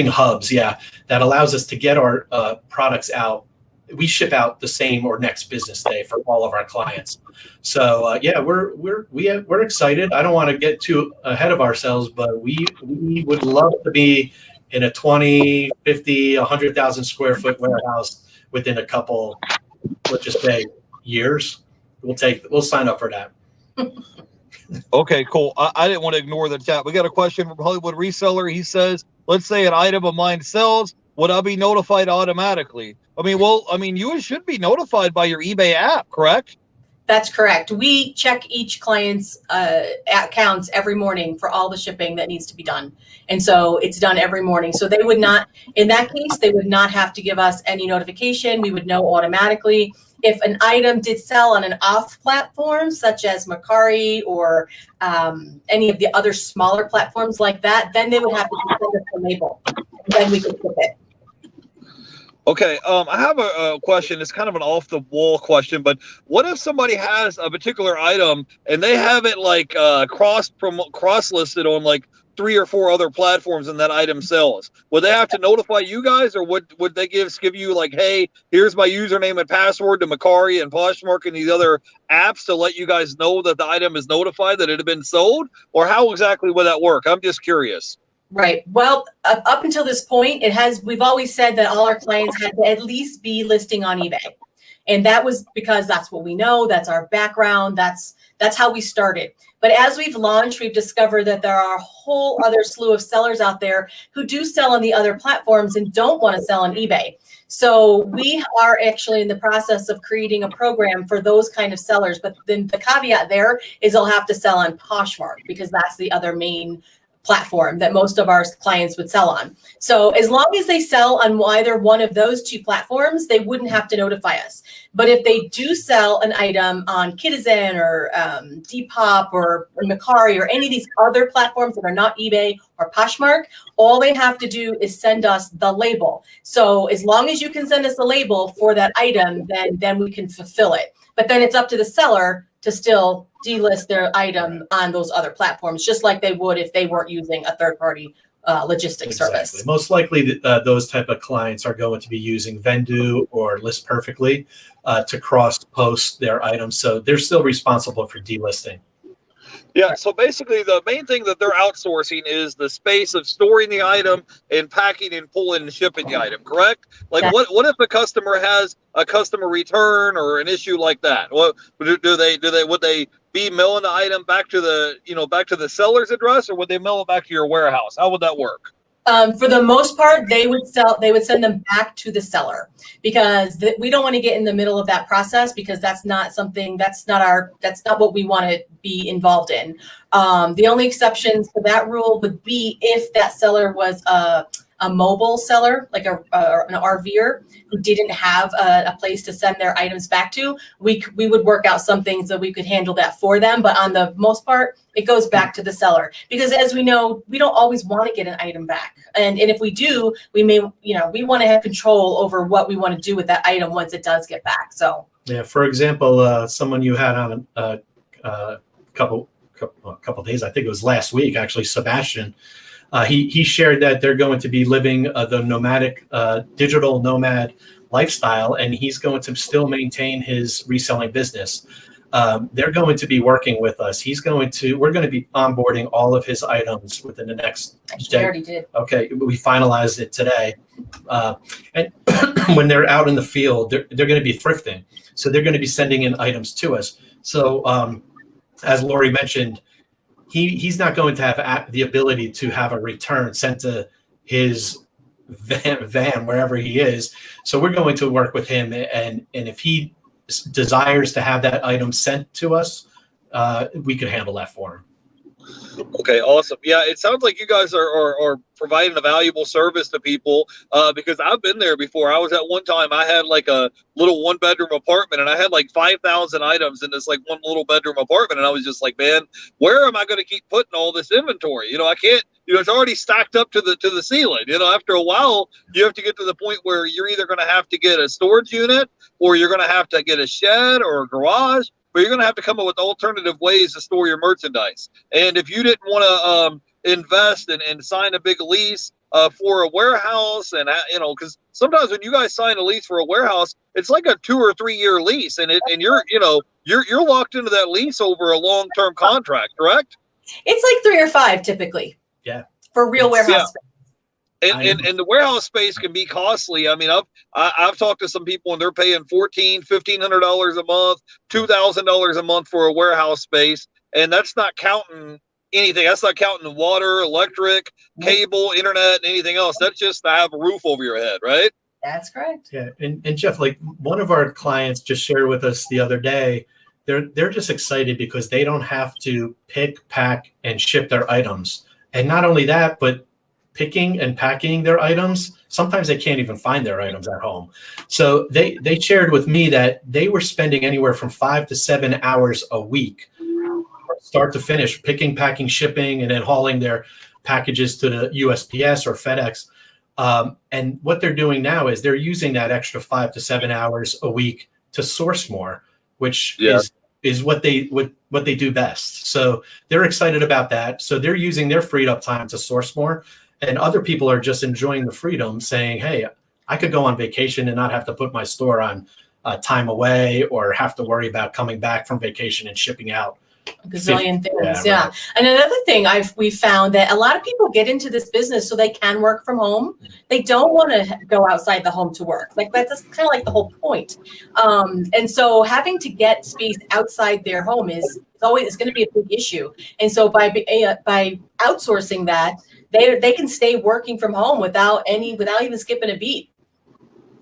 hubs. Yeah, that allows us to get our products out. We ship out the same or next business day for all of our clients. So yeah, we're excited. I don't want to get too ahead of ourselves, but we would love to be in a 20, 50, 100,000 square foot warehouse within a couple, let's just say, years. We'll sign up for that. Okay, cool. I didn't want to ignore the chat. We got a question from Hollywood Reseller. He says, let's say an item of mine sells, would I be notified automatically? I mean, you should be notified by your eBay app, correct? That's correct. We check each client's accounts every morning for all the shipping that needs to be done. And so it's done every morning. So they would not, in that case, they would not have to give us any notification. We would know automatically. If an item did sell on an off platform, such as Mercari or any of the other smaller platforms like that, then they would have to send us the label. And then we could ship it. Okay, I have a question. It's kind of an off-the-wall question, but what if somebody has a particular item and they have it like cross-listed on like 3 or 4 other platforms and that item sells? Would they have to notify you guys, or would they give you like, hey, here's my username and password to Mercari and Poshmark and these other apps to let you guys know that the item is notified that it had been sold? Or how exactly would that work? I'm just curious. Right. Well, up until this point, we've always said that all our clients had to at least be listing on eBay. And that was because that's what we know. That's our background. That's how we started. But as we've launched, we've discovered that there are a whole other slew of sellers out there who do sell on the other platforms and don't want to sell on eBay. So we are actually in the process of creating a program for those kind of sellers. But then the caveat there is they'll have to sell on Poshmark because that's the other main platform that most of our clients would sell on. So as long as they sell on either one of those 2 platforms, they wouldn't have to notify us. But if they do sell an item on Kitizen or Depop or Mercari or any of these other platforms that are not eBay or Poshmark, all they have to do is send us the label. So as long as you can send us the label for that item, then we can fulfill it. But then it's up to the seller to still delist their item on those other platforms, just like they would if they weren't using a third-party logistics service. Most likely, those type of clients are going to be using Vendoo or List Perfectly to cross-post their items, so they're still responsible for delisting. Yeah, so basically the main thing that they're outsourcing is the space of storing the item and packing and pulling and shipping the item, correct? Like what if a customer has a customer return or an issue like that? What would they be mailing the item back to the seller's address, or would they mail it back to your warehouse? How would that work? For the most part, they would send them back to the seller because we don't want to get in the middle of that process because that's not what we want to be involved in. The only exceptions to that rule would be if that seller was a mobile seller, like an RVer who didn't have a place to send their items back to. We would work out something so we could handle that for them. But on the most part, it goes back to the seller because, as we know, we don't always want to get an item back. And if we do, we want to have control over what we want to do with that item once it does get back. So yeah, for example, someone you had on a couple days, I think it was last week, actually, Sebastian. He shared that they're going to be living the nomadic, digital nomad lifestyle, and he's going to still maintain his reselling business. They're going to be working with us. We're going to be onboarding all of his items within the next day. We already did. Okay, we finalized it today. And when they're out in the field, they're going to be thrifting. So they're going to be sending in items to us. So as Lori mentioned, he's not going to have the ability to have a return sent to his van wherever he is. So we're going to work with him, and if he desires to have that item sent to us, we could handle that for him. Okay, awesome. Yeah, it sounds like you guys are providing a valuable service to people because I've been there before. I was at one time, I had like a little 1-bedroom apartment and I had like 5,000 items in this like one little bedroom apartment. And I was just like, man, where am I going to keep putting all this inventory? I can't, it's already stacked up to the ceiling. After a while, you have to get to the point where you're either going to have to get a storage unit or you're going to have to get a shed or a garage. But you're going to have to come up with alternative ways to store your merchandise. And if you didn't want to, invest and sign a big lease for a warehouse, and because sometimes when you guys sign a lease for a warehouse, it's like a 2 or 3 year lease, and you're locked into that lease over a long term contract, correct? It's like 3 or 5 typically. Yeah. For real warehouse. Yeah. And the warehouse space can be costly. I mean, I've talked to some people and they're paying $1,500 a month, $2,000 a month for a warehouse space, and that's not counting anything. That's not counting water, electric, cable, internet, and anything else. That's just to have a roof over your head, right? That's correct. Yeah, and Jeff, like one of our clients just shared with us the other day, they're just excited because they don't have to pick, pack, and ship their items. And not only that, but picking and packing their items, sometimes they can't even find their items at home. So they shared with me that they were spending anywhere from 5 to 7 hours a week, start to finish, picking, packing, shipping, and then hauling their packages to the USPS or FedEx. And what they're doing now is they're using that extra 5 to 7 hours a week to source more, which is what they do best. So they're excited about that. So they're using their freed up time to source more. And other people are just enjoying the freedom, saying, hey, I could go on vacation and not have to put my store on time away or have to worry about coming back from vacation and shipping out A gazillion things. Yeah. Right. And another thing we found that a lot of people get into this business so they can work from home. They don't want to go outside the home to work. Like that's kind of like the whole point. And so having to get space outside their home is going to be a big issue. And so by outsourcing that, they can stay working from home without even skipping a beat.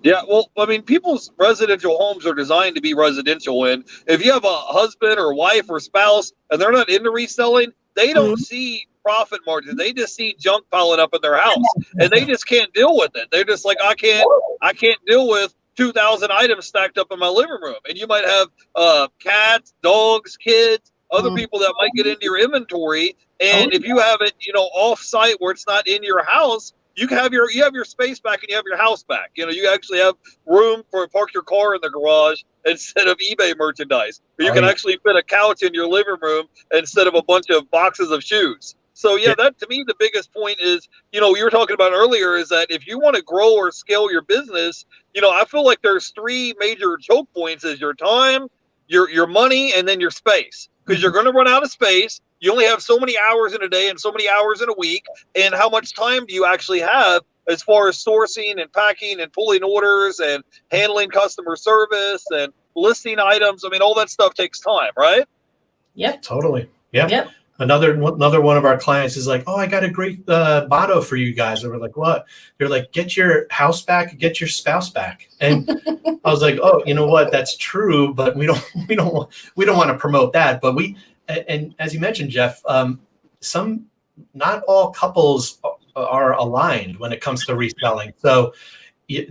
Yeah, well, I mean, people's residential homes are designed to be residential, and if you have a husband or wife or spouse and they're not into reselling, they don't see profit margin. They just see junk piling up in their house, and they just can't deal with it. They're just like, I can't deal with 2,000 items stacked up in my living room. And you might have cats, dogs, kids, other people that might get into your inventory. And if you have it, off site where it's not in your house, you have your space back and you have your house back. You actually have room for park your car in the garage instead of eBay merchandise. Or you can actually fit a couch in your living room instead of a bunch of boxes of shoes. So that to me, the biggest point is, you were talking about earlier, is that if you want to grow or scale your business, I feel like there's 3 major choke points: is your time, your money, and then your space. Because you're going to run out of space. You only have so many hours in a day and so many hours in a week. And how much time do you actually have as far as sourcing and packing and pulling orders and handling customer service and listing items? I mean, all that stuff takes time, right? Yep. Totally. Yep. Another one of our clients is like, oh, I got a great motto for you guys. And we're like, what? They're like, get your house back, get your spouse back. And I was like, oh, you know what? That's true, but we don't want to promote that. But and as you mentioned, Jeff, not all couples are aligned when it comes to reselling. So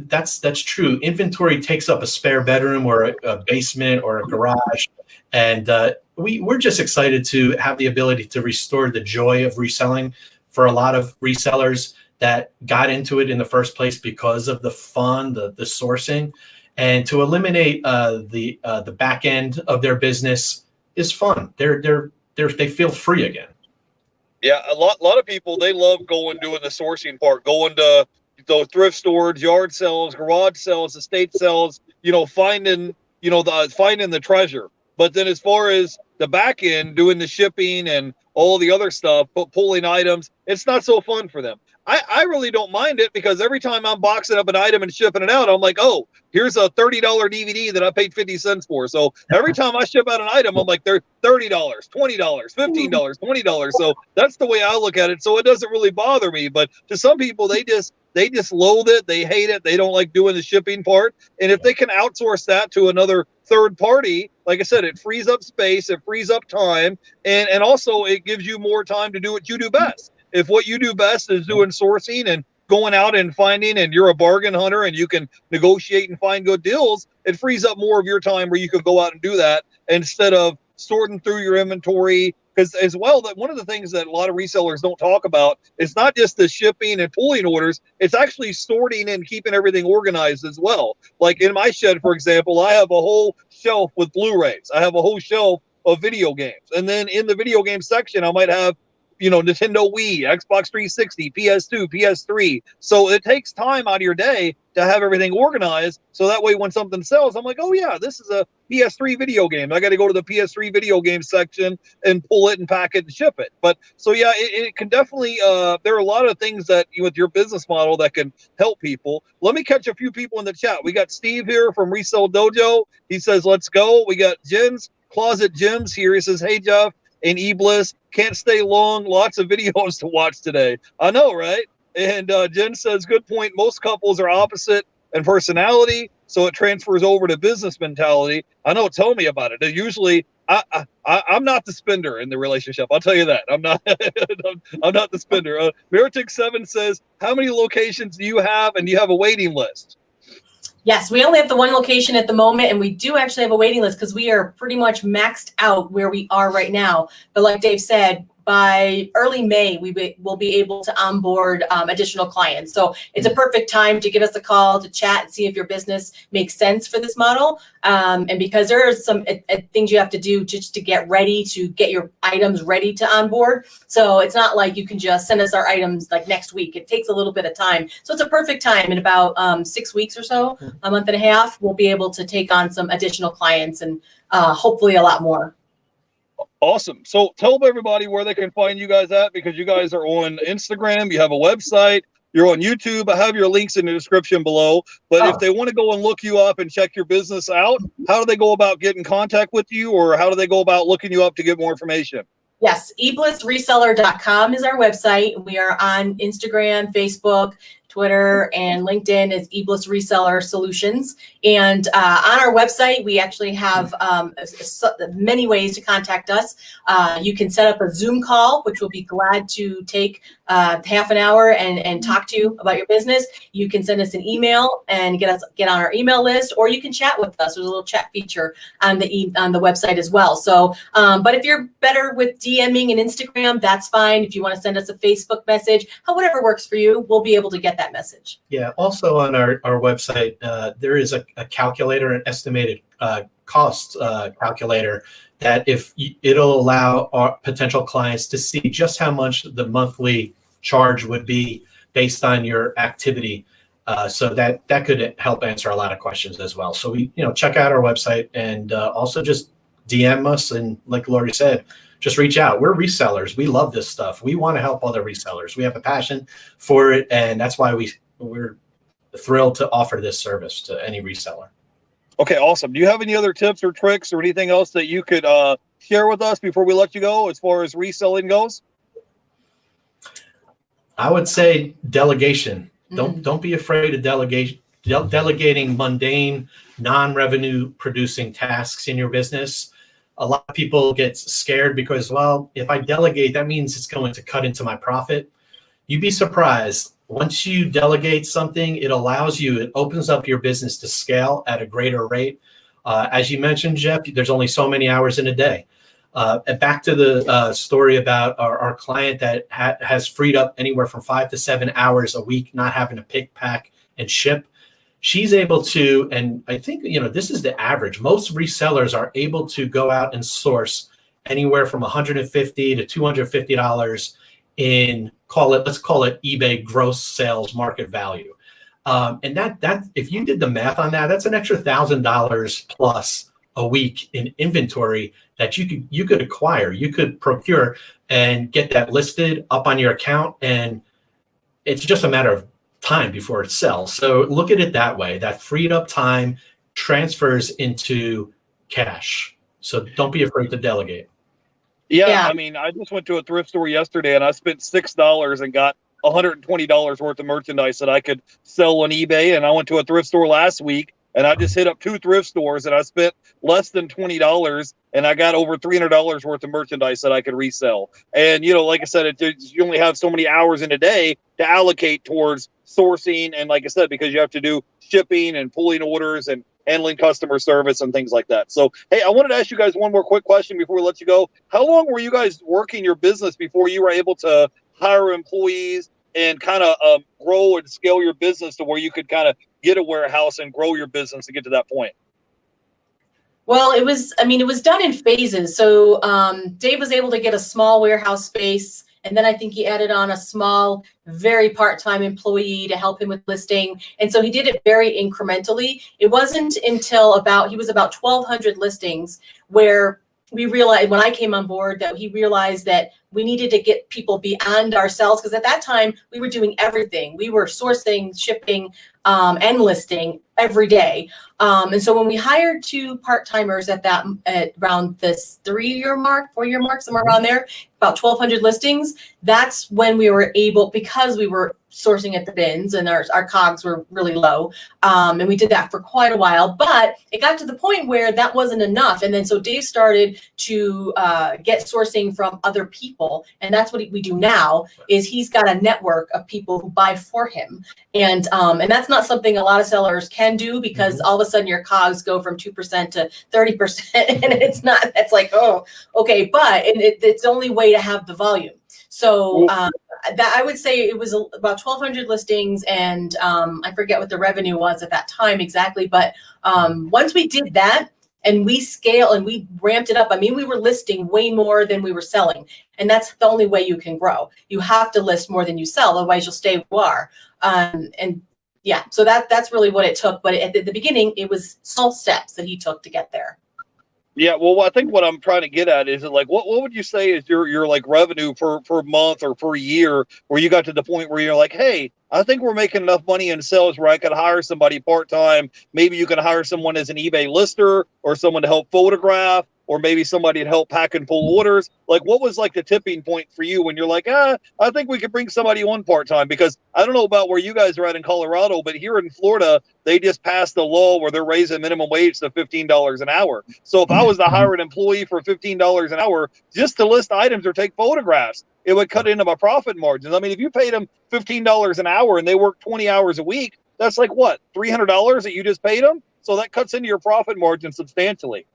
that's true. Inventory takes up a spare bedroom or a basement or a garage, and we're just excited to have the ability to restore the joy of reselling for a lot of resellers that got into it in the first place because of the fun, the sourcing, and to eliminate the back end of their business is fun. They feel free again. Yeah, a lot of people, they love doing the sourcing part, going to those thrift stores, yard sales, garage sales, estate sales, finding the treasure. But then as far as the back end, doing the shipping and all the other stuff, pulling items, it's not so fun for them. I really don't mind it, because every time I'm boxing up an item and shipping it out, I'm like, oh, here's a $30 DVD that I paid 50 cents for. So every time I ship out an item, I'm like, they're $30, $20, $15, $20. So that's the way I look at it. So it doesn't really bother me. But to some people, they just loathe it. They hate it. They don't like doing the shipping part. And if they can outsource that to another third party, like I said, it frees up space, it frees up time, and also it gives you more time to do what you do best. If what you do best is doing sourcing and going out and finding, and you're a bargain hunter and you can negotiate and find good deals, it frees up more of your time where you could go out and do that instead of sorting through your inventory. Because as well, that one of the things that a lot of resellers don't talk about is not just the shipping and pulling orders, it's actually sorting and keeping everything organized as well. Like in my shed, for example, I have a whole shelf with Blu-rays. I have a whole shelf of video games. And then in the video game section, I might have Nintendo Wii, Xbox 360, PS2, PS3. So it takes time out of your day to have everything organized. So that way when something sells, I'm like, oh yeah, this is a PS3 video game. I got to go to the PS3 video game section and pull it and pack it and ship it. But so yeah, it can definitely, there are a lot of things that with your business model that can help people. Let me catch a few people in the chat. We got Steve here from Resell Dojo. He says, let's go. We got Jen's Closet Gems here. He says, hey, Jeff. And eBLISS, can't stay long. Lots of videos to watch today. I know, right? And Jen says, good point. Most couples are opposite in personality, so it transfers over to business mentality. I know. Tell me about it. Usually, I'm not the spender in the relationship. I'll tell you that. I'm not. I'm not the spender. Meritic7 says, how many locations do you have, and do you have a waiting list? Yes, we only have the one location at the moment, and we do actually have a waiting list because we are pretty much maxed out where we are right now. But like Dave said, by early May, we will be able to onboard additional clients. So it's a perfect time to give us a call to chat and see if your business makes sense for this model. And because there are some things you have to do just to get ready to get your items ready to onboard. So it's not like you can just send us our items like next week. It takes a little bit of time. So it's a perfect time. In about 6 weeks or so, a month and a half, we'll be able to take on some additional clients and hopefully a lot more. Awesome. So tell everybody where they can find you guys at, because you guys are on Instagram, you have a website, you're on YouTube. I have your links in the description below. But if they want to go and look you up and check your business out, how do they go about getting in contact with you, or how do they go about looking you up to get more information? Yes, eBLISSreseller.com is our website. We are on Instagram, Facebook, Twitter, and LinkedIn as eBLISS Reseller Solutions. And on our website, we actually have many ways to contact us. You can set up a Zoom call, which we'll be glad to take half an hour and talk to you about your business. You can send us an email and get on our email list, or you can chat with us. There's a little chat feature on the website as well. So, but if you're better with DMing and Instagram, that's fine. If you want to send us a Facebook message, whatever works for you, we'll be able to get that message. Yeah. Also on our website, there is a calculator, an estimated cost calculator that it'll allow our potential clients to see just how much the monthly charge would be based on your activity. So that could help answer a lot of questions as well. So check out our website, and also just DM us, and like Lori said, just reach out. We're resellers. We love this stuff. We want to help other resellers. We have a passion for it, and that's why we're thrilled to offer this service to any reseller. Okay, awesome. Do you have any other tips or tricks or anything else that you could share with us before we let you go as far as reselling goes? I would say delegation. Don't be afraid of delegating mundane, non-revenue producing tasks in your business. A lot of people get scared because, well, if I delegate, that means it's going to cut into my profit. You'd be surprised. Once you delegate something, it opens up your business to scale at a greater rate. As you mentioned, Jeff, there's only so many hours in a day. And back to the story about our client that has freed up anywhere from 5 to 7 hours a week, not having to pick, pack, and ship. She's able to, and I think, this is the average. Most resellers are able to go out and source anywhere from $150 to $250 in, let's call it eBay gross sales market value. And that if you did the math on that, that's an extra $1,000 plus a week in inventory that you could acquire, you could procure and get that listed up on your account. And it's just a matter of time before it sells. So look at it that way. That freed up time transfers into cash. So don't be afraid to delegate. Yeah. I mean, I just went to a thrift store yesterday and I spent $6 and got $120 worth of merchandise that I could sell on eBay. And I went to a thrift store last week and I just hit up 2 thrift stores and I spent less than $20 and I got over $300 worth of merchandise that I could resell. And, like I said, you only have so many hours in a day to allocate towards sourcing. And like I said, because you have to do shipping and pulling orders and handling customer service and things like that. So, hey, I wanted to ask you guys one more quick question before we let you go. How long were you guys working your business before you were able to hire employees and kind of grow and scale your business to where you could kind of get a warehouse and grow your business to get to that point? Well, it was done in phases. So Dave was able to get a small warehouse space And then I think he added on a small, very part-time employee to help him with listing. And so he did it very incrementally. It wasn't until he was about 1,200 listings where we realized, when I came on board, that he realized that we needed to get people beyond ourselves, because at that time we were doing everything. We were sourcing, shipping, and listing every day. And so when we hired 2 part-timers at around this 3-year mark, 4-year mark, somewhere around there, about 1,200 listings, that's when we were able, because we were sourcing at the bins and our COGS were really low. And we did that for quite a while, but it got to the point where that wasn't enough. And then so Dave started to get sourcing from other people. And that's what we do now, is he's got a network of people who buy for him. And that's not something a lot of sellers can do, because all of a sudden your COGS go from 2% to 30%. And that's like, oh, okay. But it's the only way to have the volume. So that I would say it was about 1,200 listings, and I forget what the revenue was at that time exactly. But once we did that and we scale and we ramped it up, I mean, we were listing way more than we were selling. And that's the only way you can grow. You have to list more than you sell, otherwise you'll stay where you are. And yeah, so that's really what it took. But at the beginning, it was small steps that he took to get there. Yeah, well, I think what I'm trying to get at is, like, what would you say is your like revenue per month or per year, where you got to the point where you're like, hey, I think we're making enough money in sales where I could hire somebody part-time. Maybe you can hire someone as an eBay lister, or someone to help photograph, or maybe somebody to help pack and pull orders. Like, what was like the tipping point for you when you're like, I think we could bring somebody on part-time? Because I don't know about where you guys are at in Colorado, but here in Florida, they just passed a law where they're raising minimum wage to $15 an hour. So if I was to hire an employee for $15 an hour just to list items or take photographs, it would cut into my profit margins. I mean, if you paid them $15 an hour and they work 20 hours a week, that's like what, $300 that you just paid them? So that cuts into your profit margin substantially.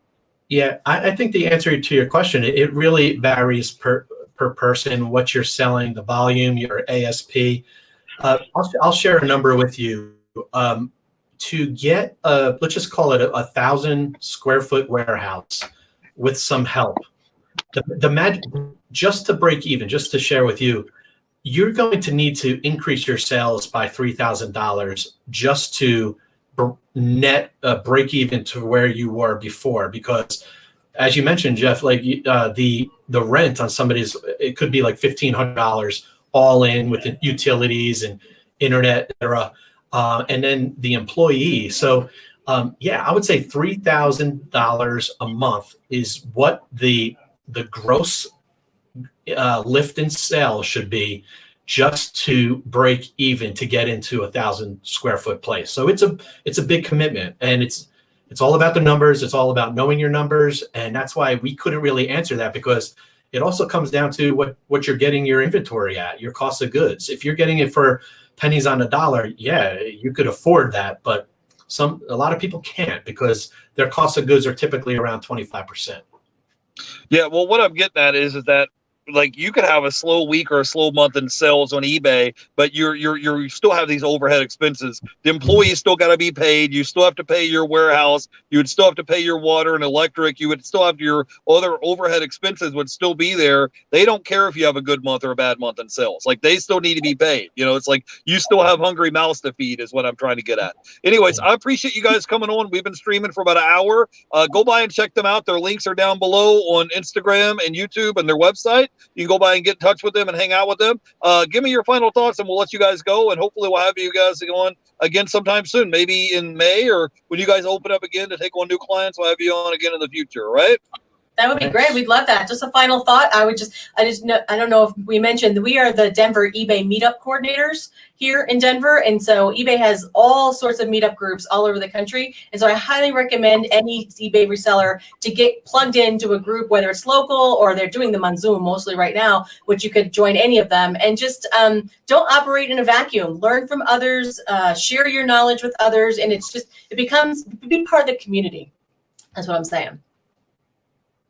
Yeah, I think the answer to your question, it really varies per person, what you're selling, the volume, your ASP. I'll share a number with you. To get let's just call it a 1,000 square foot warehouse with some help, just to break even, just to share with you, you're going to need to increase your sales by $3,000 just to net break even to where you were before. Because as you mentioned, Jeff, like the rent on somebody's, it could be like $1,500 all in with the utilities and internet, et cetera. And then the employee. So yeah, I would say $3,000 a month is what the gross lift in sales should be, just to break even, to get into 1,000 square foot place. So it's a big commitment, and it's all about the numbers. It's all about knowing your numbers. And that's why we couldn't really answer that, because it also comes down to what you're getting your inventory at, your cost of goods. If you're getting it for pennies on a dollar, yeah, you could afford that. But a lot of people can't, because their cost of goods are typically around 25%. Yeah, well, what I'm getting at is that, like, you could have a slow week or a slow month in sales on eBay, but you still have these overhead expenses. The employees still got to be paid. You still have to pay your warehouse. You would still have to pay your water and electric. You would still have your other overhead expenses would still be there. They don't care if you have a good month or a bad month in sales. Like, they still need to be paid. You know, it's like you still have hungry mouths to feed, is what I'm trying to get at. Anyways, I appreciate you guys coming on. We've been streaming for about an hour. Go by and check them out. Their links are down below on Instagram and YouTube and their website. You can go by and get in touch with them and hang out with them. Give me your final thoughts, and we'll let you guys go. And hopefully we'll have you guys on again sometime soon, maybe in May, or when you guys open up again to take on new clients, we'll have you on again in the future, right? That would be great. We'd love that. Just a final thought. I don't know if we mentioned that we are the Denver eBay meetup coordinators here in Denver. And so eBay has all sorts of meetup groups all over the country. And so I highly recommend any eBay reseller to get plugged into a group, whether it's local or they're doing them on Zoom mostly right now, which you could join any of them. And just don't operate in a vacuum. Learn from others, share your knowledge with others. And be part of the community. That's what I'm saying.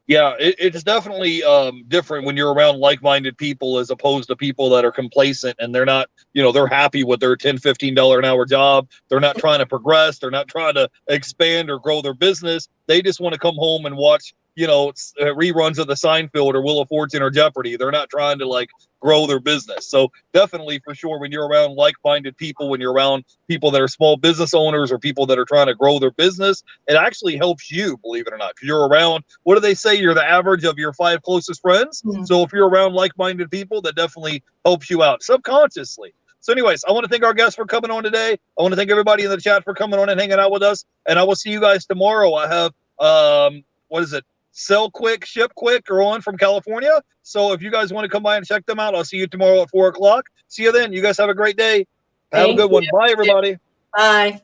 Yeah, it's definitely different when you're around like-minded people, as opposed to people that are complacent and they're not, they're happy with their $10, $15 an hour job. They're not trying to progress. They're not trying to expand or grow their business. They just want to come home and watch reruns of the Seinfeld or Wheel of Fortune or Jeopardy. They're not trying to like grow their business. So definitely for sure, when you're around like-minded people, when you're around people that are small business owners or people that are trying to grow their business, it actually helps you, believe it or not, because you're around, what do they say? You're the average of your 5 closest friends. Mm-hmm. So if you're around like-minded people, that definitely helps you out subconsciously. So anyways, I want to thank our guests for coming on today. I want to thank everybody in the chat for coming on and hanging out with us. And I will see you guys tomorrow. I have, what is it? Sell Quick, Ship Quick are on from California. So if you guys want to come by and check them out, I'll see you tomorrow at 4 o'clock. See you then. You guys have a great day. Have a good one. Bye, everybody. Bye.